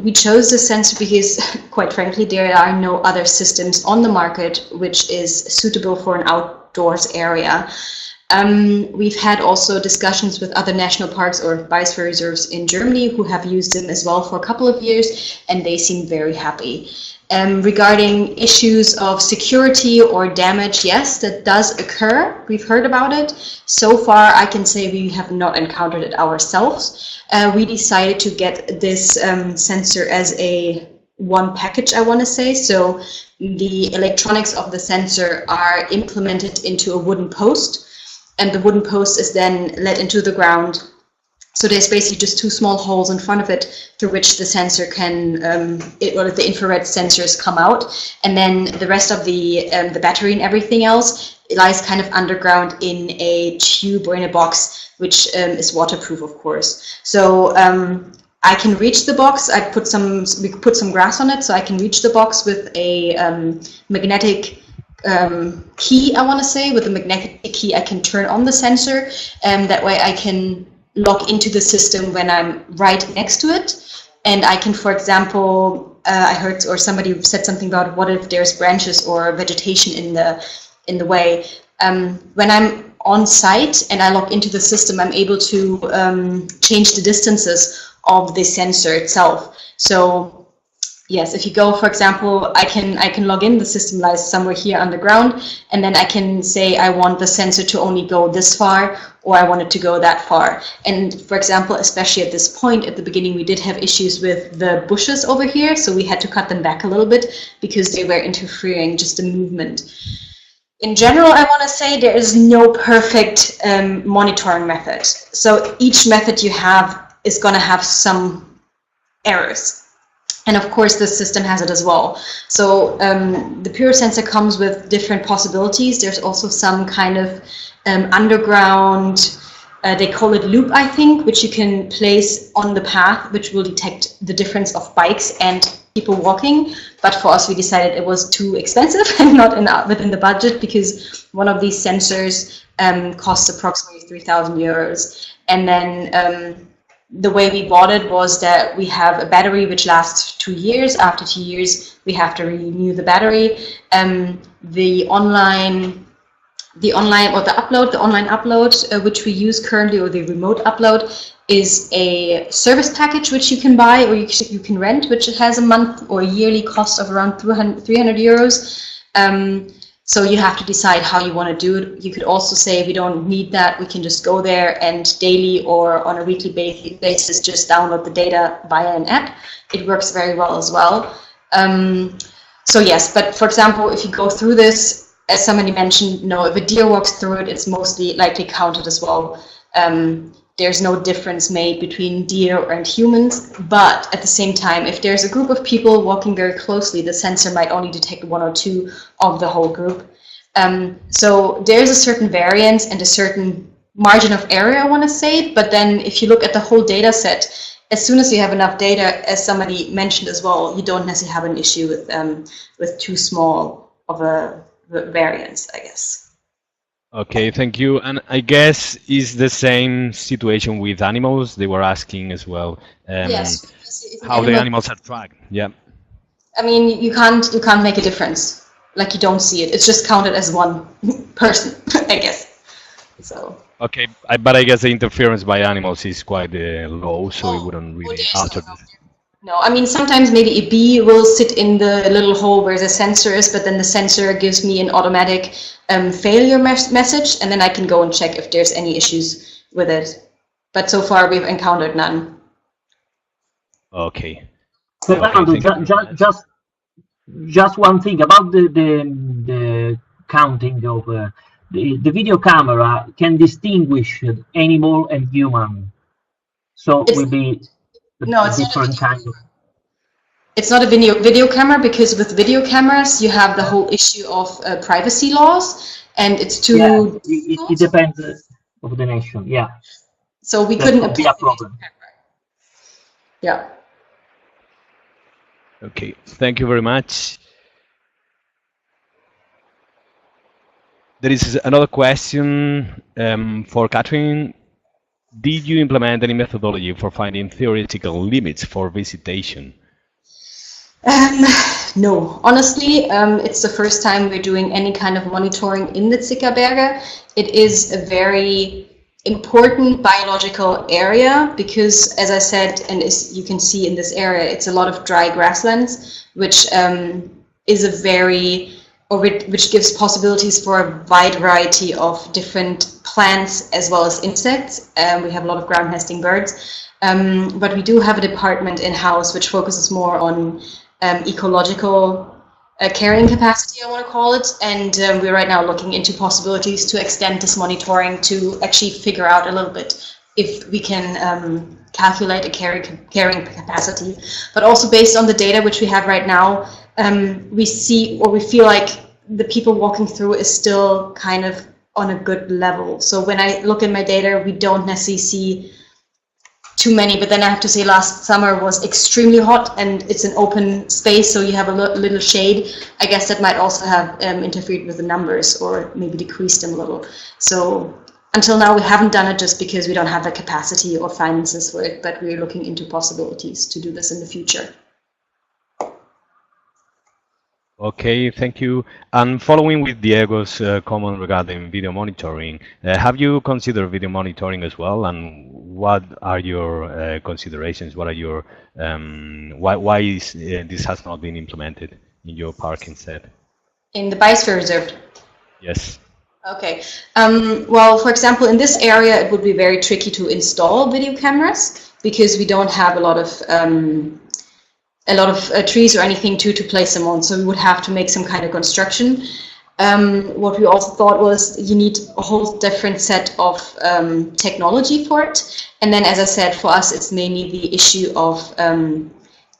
We chose this sensor because, quite frankly, there are no other systems on the market which is suitable for an outdoors area. We've had also discussions with other national parks or biosphere reserves in Germany who have used them as well for a couple of years, and they seem very happy. Regarding issues of security or damage, yes, that does occur. We've heard about it. So far, I can say we have not encountered it ourselves. We decided to get this sensor as a one package, I want to say. So the electronics of the sensor are implemented into a wooden post, and the wooden post is then let into the ground. So there's basically just two small holes in front of it through which the sensor can, or the infrared sensors come out, and then the rest of the battery and everything else lies kind of underground in a tube or in a box, which is waterproof, of course. So I can reach the box. We put some grass on it, so I can reach the box with a magnetic key. I want to say with a magnetic key, I can turn on the sensor, and that way I can log into the system when I'm right next to it. And I can, for example, I heard, or somebody said something about what if there's branches or vegetation in the way. When I'm on site and I log into the system, I'm able to change the distances of the sensor itself. So yes, if you go, for example, I can log in, the system lies somewhere here underground, and then I can say I want the sensor to only go this far, or I want it to go that far. And for example, especially at this point, at the beginning, we did have issues with the bushes over here, so we had to cut them back a little bit because they were interfering just the movement. In general, I want to say there is no perfect monitoring method. So each method you have is going to have some errors. And of course, the system has it as well. So the Pyro sensor comes with different possibilities. There's also some kind of underground, they call it loop, I think, which you can place on the path, which will detect the difference of bikes and people walking. But for us, we decided it was too expensive and not within the budget, because one of these sensors costs approximately 3,000 euros. And then the way we bought it was that we have a battery which lasts 2 years. After 2 years, we have to renew the battery. The online upload, which we use currently, or the remote upload, is a service package which you can buy or you can rent, which has a month or a yearly cost of around 300 euros. So you have to decide how you want to do it. You could also say, we don't need that, we can just go there and daily or on a weekly basis just download the data via an app. It works very well as well. So yes, but for example, if you go through this, as somebody mentioned, no, if a deer walks through it, it's mostly likely counted as well. There's no difference made between deer and humans, but at the same time, if there's a group of people walking very closely, the sensor might only detect 1 or 2 of the whole group. So there's a certain variance and a certain margin of error, I want to say, but then if you look at the whole data set, as soon as you have enough data, as somebody mentioned as well, you don't necessarily have an issue with too small of a variance, I guess. Okay, thank you. And I guess is the same situation with animals? They were asking as well. Yes. How the animals are tracked. Yeah. I mean, you can't make a difference. Like, you don't see it. It's just counted as one person, I guess. So. Okay, but I guess the interference by animals is quite low, so it wouldn't really alter this. No, I mean, sometimes maybe a bee will sit in the little hole where the sensor is, but then the sensor gives me an automatic failure message, and then I can go and check if there's any issues with it. But so far, we've encountered none. Okay. Fernando, just one thing about the counting of the video camera can distinguish animal and human. So it will be a different kind of. It's not a video camera, because with video cameras you have the whole issue of privacy laws, and it's too. Yeah, it depends of the nation. Yeah. So we couldn't be a problem. Yeah. Okay. Thank you very much. There is another question for Catherine. Did you implement any methodology for finding theoretical limits for visitation? No, honestly, it's the first time we're doing any kind of monitoring in the Tzoumerka. It is a very important biological area because, as I said, and as you can see in this area, it's a lot of dry grasslands, which is a very, or which gives possibilities for a wide variety of different plants as well as insects. We have a lot of ground nesting birds, but we do have a department in-house which focuses more on ecological carrying capacity, I want to call it, and we're right now looking into possibilities to extend this monitoring to actually figure out a little bit if we can calculate a carrying capacity. But also based on the data which we have right now, we see, or we feel like the people walking through is still kind of on a good level. So when I look at my data, we don't necessarily see too many, but then I have to say last summer was extremely hot and it's an open space, so you have a little shade. I guess that might also have interfered with the numbers or maybe decreased them a little. So until now we haven't done it just because we don't have the capacity or finances for it, but we're looking into possibilities to do this in the future. Okay, thank you. And following with Diego's comment regarding video monitoring, have you considered video monitoring as well? And what are your considerations? What are your why is this has not been implemented in your park instead? In the Biosphere Reserve? Yes. Okay. Well, for example, in this area, it would be very tricky to install video cameras because we don't have a lot of trees or anything to place them on, so we would have to make some kind of construction. What we also thought was you need a whole different set of technology for it, and then, as I said, for us it's mainly the issue of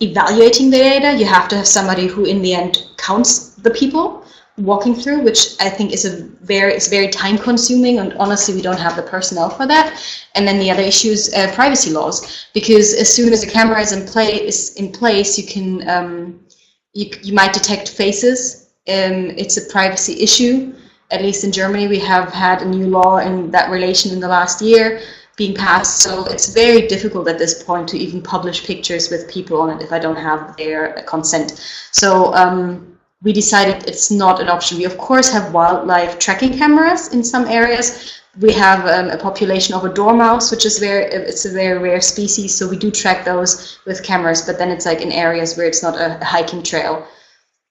evaluating the data. You have to have somebody who in the end counts the people walking through, which I think is very time consuming, and honestly we don't have the personnel for that. And then the other issue is privacy laws, because as soon as the camera is in place, you can you might detect faces. It's a privacy issue. At least in Germany we have had a new law in that relation in the last year being passed, so it's very difficult at this point to even publish pictures with people on it if I don't have their consent. So we decided it's not an option. We of course have wildlife tracking cameras in some areas. We have a population of a dormouse, which is it's a very rare species, so we do track those with cameras, but then it's like in areas where it's not a hiking trail.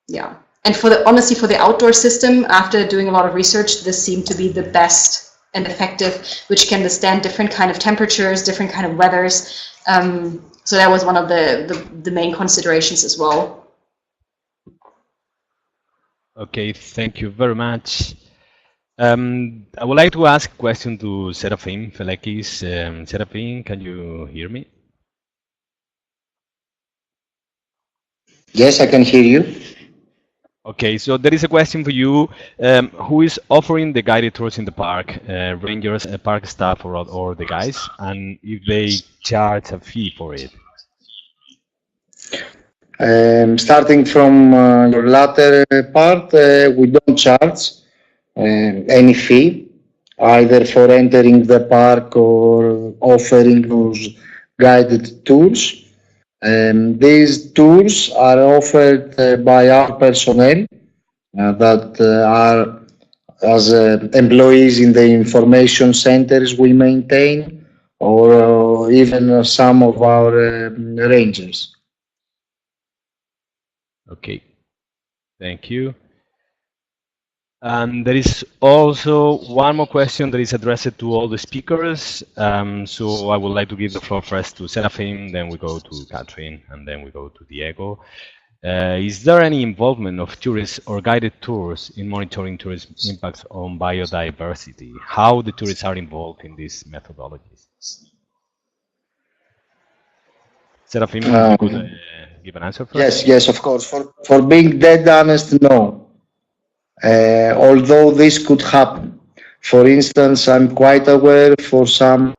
Yeah. And honestly, for the outdoor system, after doing a lot of research, this seemed to be the best and effective, which can withstand different kind of temperatures, different kind of weathers. So that was one of the main considerations as well. Okay, thank you very much. I would like to ask a question to Seraphim Felekis. Seraphim, can you hear me? Yes, I can hear you. Okay, so there is a question for you. Who is offering the guided tours in the park? Rangers, park staff, or the guys? And if they charge a fee for it? Starting from your latter part, we don't charge any fee, either for entering the park or offering those guided tours. These tours are offered by our personnel that are as employees in the information centers we maintain, or even some of our rangers. Okay, thank you. And there is also one more question that is addressed to all the speakers. So I would like to give the floor first to Seraphim, then we go to Catherine, and then we go to Diego. Is there any involvement of tourists or guided tours in monitoring tourism impacts on biodiversity? How the tourists are involved in these methodologies? Serafim, you could give an answer first? Yes, of course. For being dead honest, no. Although this could happen. For instance, I'm quite aware for some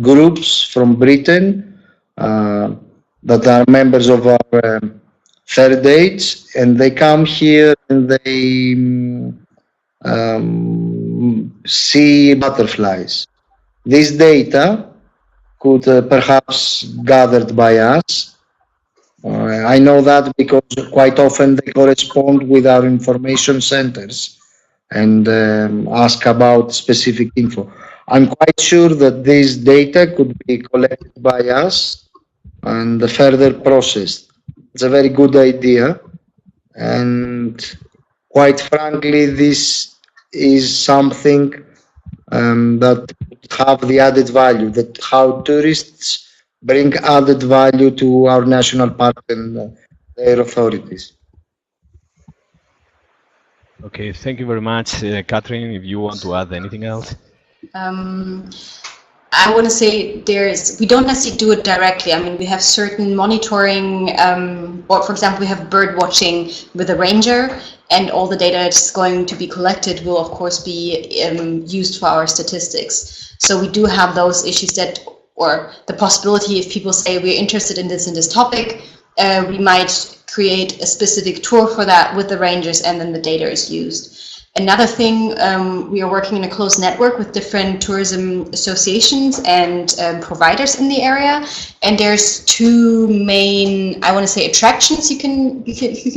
groups from Britain that are members of our third age, and they come here and they see butterflies. This data could perhaps gathered by us. I know that because quite often they correspond with our information centers and ask about specific info. I'm quite sure that this data could be collected by us and further processed. It's a very good idea, and quite frankly, this is something that would have the added value, that how tourists bring added value to our national park and their authorities. Okay, thank you very much. Catherine, if you want to add anything else? I want to say we don't necessarily do it directly. I mean, we have certain monitoring, or for example, we have bird watching with a ranger, and all the data that's going to be collected will, of course, be used for our statistics. So we do have those issues or the possibility, if people say we're interested in this topic, we might create a specific tour for that with the rangers, and then the data is used. Another thing, we are working in a close network with different tourism associations and providers in the area, and there's two main, I want to say, attractions you can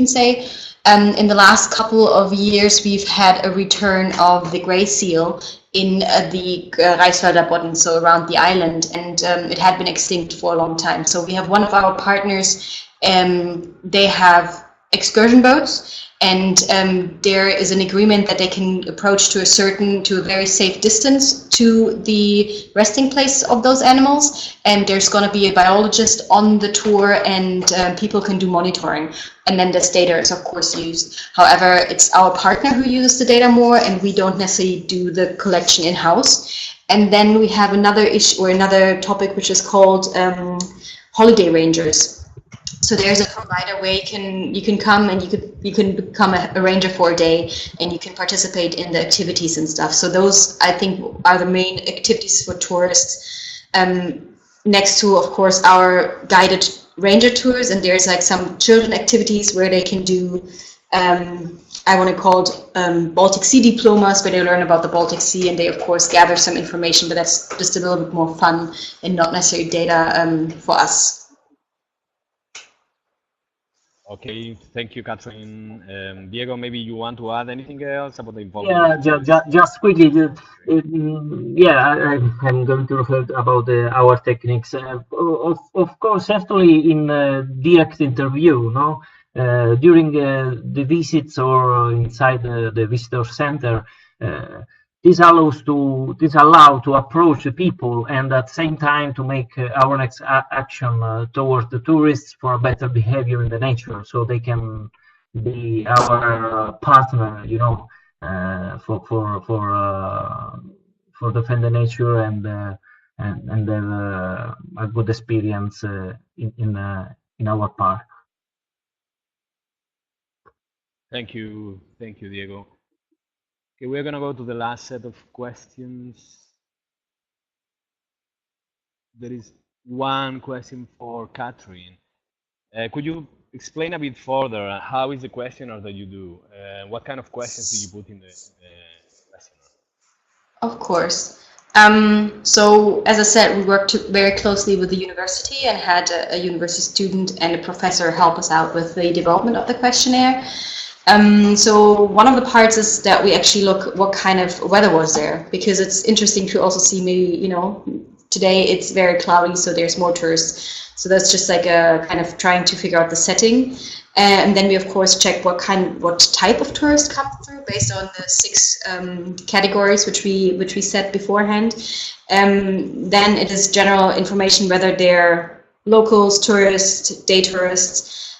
say. In the last couple of years, we've had a return of the grey seal in the Reichswälder Bodden, so around the island, and it had been extinct for a long time. So we have one of our partners, they have excursion boats, and there is an agreement that they can approach to a very safe distance to the resting place of those animals, and there's going to be a biologist on the tour, and people can do monitoring, and then this data is of course used. However, it's our partner who uses the data more, and we don't necessarily do the collection in-house. And then we have another issue, or another topic, which is called holiday rangers. So there's a provider where you can come and you can become a ranger for a day, and you can participate in the activities and stuff. So those, I think, are the main activities for tourists. Next to, of course, our guided ranger tours, and there's like some children activities where they can do, I want to call it Baltic Sea diplomas, where they learn about the Baltic Sea, and they of course gather some information, but that's just a little bit more fun and not necessarily data for us. Okay, thank you, Catherine. Diego, maybe you want to add anything else about the involvement? Yeah, just quickly. I'm going to refer about our techniques. Of course, actually, in direct interview, no, during the visits or inside the visitor center, this allows to approach the people, and at the same time to make our next action towards the tourists for a better behavior in the nature, so they can be our partner, you know, for defend the nature and a good experience in our park. Thank you, Diego. Okay, we're going to go to the last set of questions. There is one question for Catherine. Could you explain a bit further how is the questionnaire that you do? What kind of questions do you put in the questionnaire? Of course. So, as I said, we worked very closely with the university and had a university student and a professor help us out with the development of the questionnaire. So one of the parts is that we actually look what kind of weather was there, because it's interesting to also see, maybe, you know, today it's very cloudy, so there's more tourists. So that's just like a kind of trying to figure out the setting. And then we of course check what type of tourists come through based on the 6 categories which we set beforehand. Then it is general information, whether they're locals, tourists, day tourists.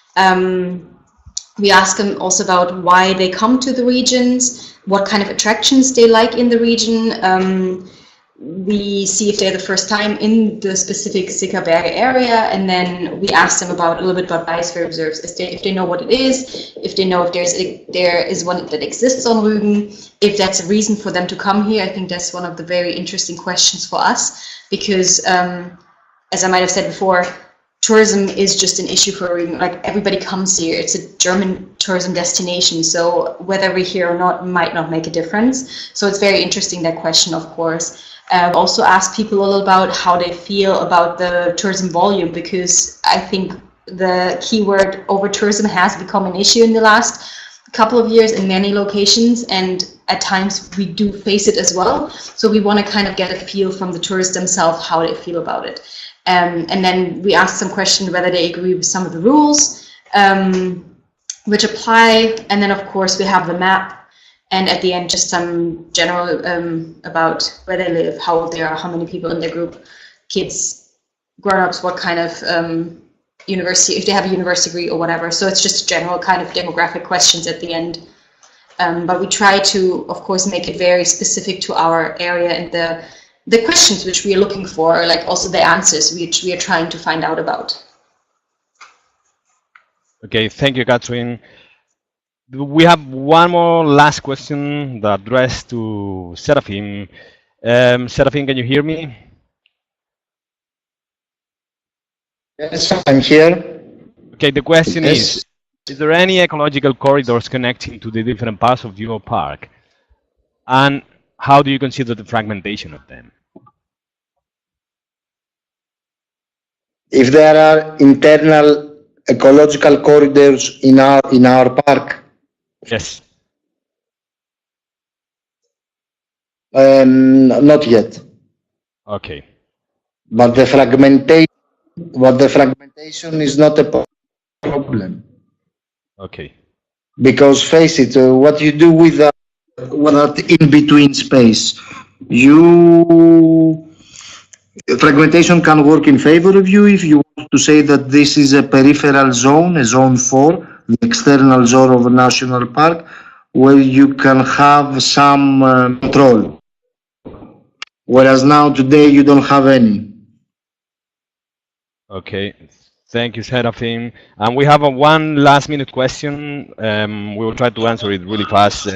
We ask them also about why they come to the regions, what kind of attractions they like in the region. We see if they're the first time in the specific Sickerberge area, and then we ask them about a little bit about biosphere reserves, if they know what it is, if they know if there is one that exists on Rügen, if that's a reason for them to come here. I think that's one of the very interesting questions for us, because as I might have said before, tourism is just an issue for Rügen. Like, everybody comes here. It's a German tourism destination, so whether we're here or not might not make a difference. So it's very interesting, that question, of course. Also ask people a little about how they feel about the tourism volume, because I think the keyword over tourism has become an issue in the last couple of years in many locations, and at times we do face it as well. So we want to kind of get a feel from the tourists themselves how they feel about it. And then we ask some questions whether they agree with some of the rules which apply, and then of course we have the map. And at the end, just some general about where they live, how old they are, how many people in their group, kids, grown-ups, what kind of university, if they have a university degree or whatever. So it's just general kind of demographic questions at the end. But we try to, of course, make it very specific to our area and the questions which we are looking for, like also the answers which we are trying to find out about. Okay, thank you, Catherine. We have one more last question that addressed to Seraphim. Seraphim, can you hear me? Yes, I'm here. Okay, the question Yes. is there any ecological corridors connecting to the different parts of your park? And how do you consider the fragmentation of them? If there are internal ecological corridors in our park, Yes. not yet. Okay. But the fragmentation is not a problem. Okay. Because face it, what you do with that in-between space, fragmentation can work in favor of you if you want to say that this is a peripheral zone, a zone 4, the external zone of a national park, where you can have some control. Whereas now, today, you don't have any. Okay. Thank you, Seraphim. And we have a one last minute question. We will try to answer it really fast.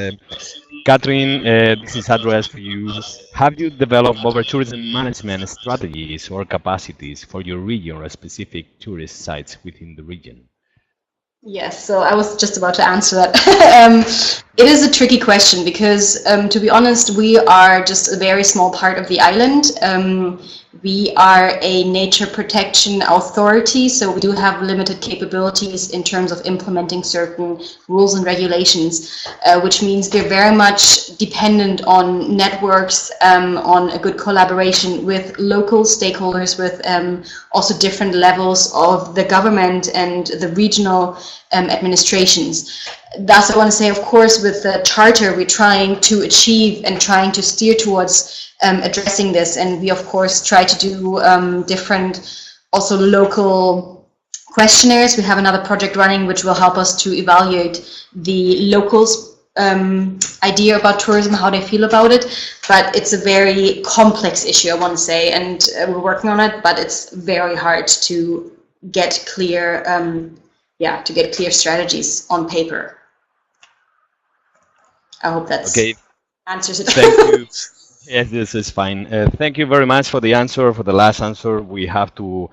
Catherine, this is addressed for you. Have you developed over-tourism management strategies or capacities for your region or specific tourist sites within the region? Yes, so I was just about to answer that. It is a tricky question because, to be honest, we are just a very small part of the island. We are a nature protection authority, so we do have limited capabilities in terms of implementing certain rules and regulations, which means we're very much dependent on networks, on a good collaboration with local stakeholders, with also different levels of the government and the regional administrations. Thus, I want to say, of course, with the charter, we're trying to achieve and trying to steer towards addressing this, and we of course try to do different also local questionnaires. We have another project running which will help us to evaluate the locals' idea about tourism, how they feel about it, but it's a very complex issue, I want to say, and we're working on it, but it's very hard to get clear clear strategies on paper. I hope that answers it. Thank you. Yes, this is fine. Thank you very much for the answer, for the last answer. We have to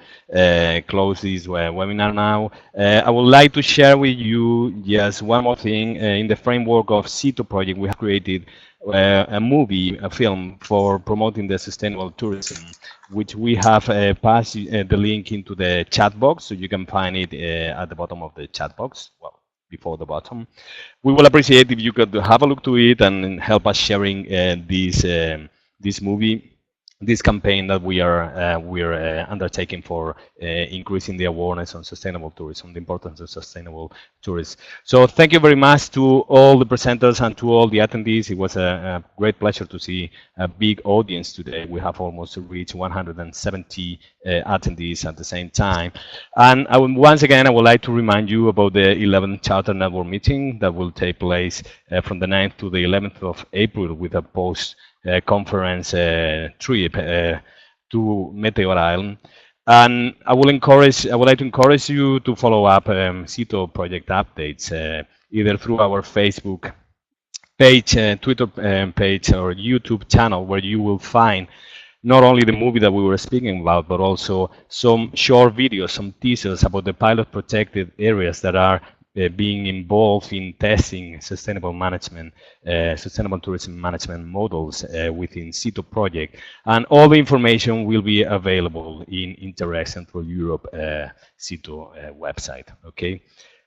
close this webinar now. I would like to share with you just one more thing. In the framework of CEETO project, we have created a film for promoting the sustainable tourism, which we have passed the link into the chat box, so you can find it at the bottom of the chat box. Well, before the bottom. We will appreciate if you could have a look to it and help us sharing this movie. this campaign that we are undertaking for increasing the awareness on sustainable tourism, the importance of sustainable tourism. So thank you very much to all the presenters and to all the attendees. It was a great pleasure to see a big audience today. We have almost reached 170 attendees at the same time. And once again, I would like to remind you about the 11th Charter Network meeting that will take place from the 9th to the 11th of April with a post-conference trip to Meteora Island. And I would like to encourage you to follow up CEETO project updates either through our Facebook page, Twitter page, or YouTube channel, where you will find not only the movie that we were speaking about, but also some short videos, some teasers about the pilot protected areas that are being involved in testing sustainable management, sustainable tourism management models within CEETO project. And all the information will be available in Interreg Central Europe CEETO website. Okay.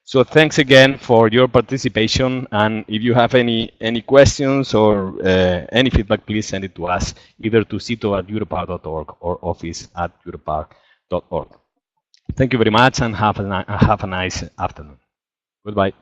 So thanks again for your participation. And if you have any questions or any feedback, please send it to us, either to ceeto@europark.org or office@europark.org. Thank you very much, and have a nice afternoon. Goodbye.